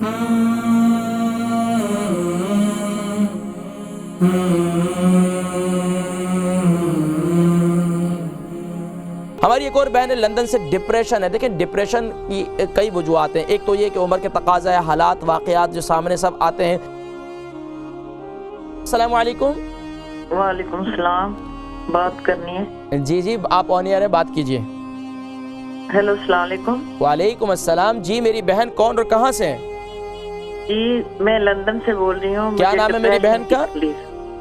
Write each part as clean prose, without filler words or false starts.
ہماری ایک اور بہن ہے لندن سے، ڈپریشن ہے۔ دیکھیں ڈپریشن کی کئی وجوہات ہیں، ایک تو یہ کہ عمر کے تقاضا ہے، حالات واقعات جو سامنے سب آتے ہیں۔ السلام علیکم۔ وعلیکم السلام، بات کرنی ہے؟ جی جی آپ آن ایئر ہیں، بات کیجئے۔ ہیلو السلام علیکم۔ وعلیکم السلام۔ جی میری بہن کون اور کہاں سے ہیں؟ جی میں لندن سے بول رہی ہوں۔ کیا نام ہے میری بہن کا؟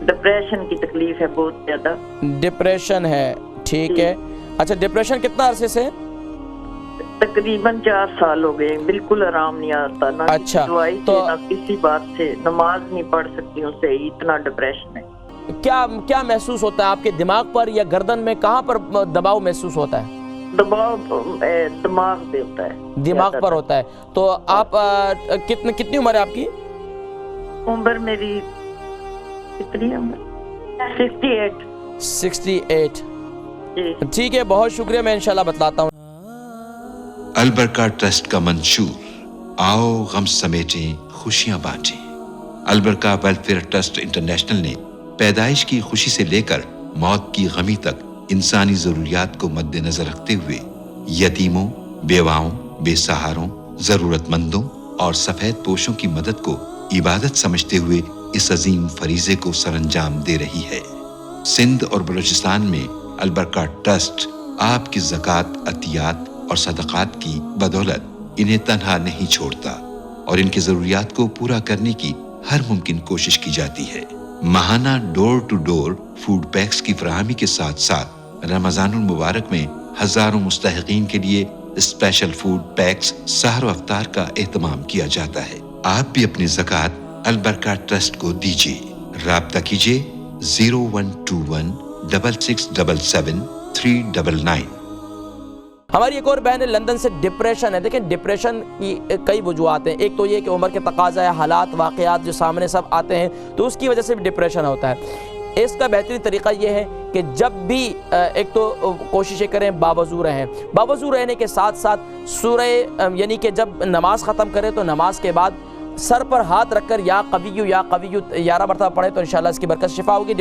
ڈپریشن کی تکلیف ہے بہت زیادہ۔ ڈپریشن ہے، ٹھیک ہے۔ اچھا ڈپریشن کتنا عرصے سے؟ تقریباً 4 سال ہو گئے، بالکل آرام نہیں آتا، نہ اچھا دوائی سے نہ کسی بات سے، نماز نہیں پڑھ سکتی ہوں صحیح، اتنا ڈپریشن ہے۔ کیا محسوس ہوتا ہے آپ کے دماغ پر یا گردن میں، کہاں پر دباؤ محسوس ہوتا ہے؟ دباؤ دماغ پہ ہوتا ہے، دماغ پر ہوتا ہے۔ تو آپ کتنی عمر ہے آپ کی؟ عمر میری کتنی عمر؟ 68۔ ٹھیک ہے، بہت شکریہ، میں انشاءاللہ بتلاتا ہوں۔ البرکہ ٹرسٹ کا منشور، آؤ غم سمیٹیں خوشیاں بانٹیں۔ البرکہ ویلفیئر ٹرسٹ انٹرنیشنل نے پیدائش کی خوشی سے لے کر موت کی غمی تک انسانی ضروریات کو مد نظر رکھتے ہوئے یتیموں، بیواؤں، بے سہاروں، ضرورت مندوں اور سفید پوشوں کی مدد کو عبادت سمجھتے ہوئے اس عظیم فریضے کو سر انجام دے رہی ہے۔ سندھ اور بلوچستان میں البرکہ ٹرسٹ آپ کی زکوٰۃ، عطیات اور صدقات کی بدولت انہیں تنہا نہیں چھوڑتا اور ان کی ضروریات کو پورا کرنے کی ہر ممکن کوشش کی جاتی ہے۔ ماہانہ ڈور ٹو ڈور فوڈ پیکس کی فراہمی کے ساتھ ساتھ رمضان المبارک میں ہزاروں مستحقین کے لیے اسپیشل فوڈ پیکس سحر و افطار کا اہتمام کیا جاتا ہے۔ آپ بھی اپنی زکوٰۃ البرکہ ٹرسٹ کو دیجیے۔ رابطہ کیجیے 0121 6677 399۔ ہماری ایک اور بہن ہے لندن سے، ڈپریشن ہے۔ دیکھیں ڈپریشن کی کئی وجوہات ہیں، ایک تو یہ کہ عمر کے تقاضا ہے، حالات واقعات جو سامنے سب آتے ہیں تو اس کی وجہ سے بھی ڈپریشن ہوتا ہے۔ اس کا بہترین طریقہ یہ ہے کہ جب بھی ایک تو کوششیں کریں باوضو رہیں، باوضو رہنے کے ساتھ ساتھ سورہ یعنی کہ جب نماز ختم کریں تو نماز کے بعد سر پر ہاتھ رکھ کر یا قویو 11 مرتبہ پڑھیں تو انشاءاللہ اس کی برکت شفا ہوگی۔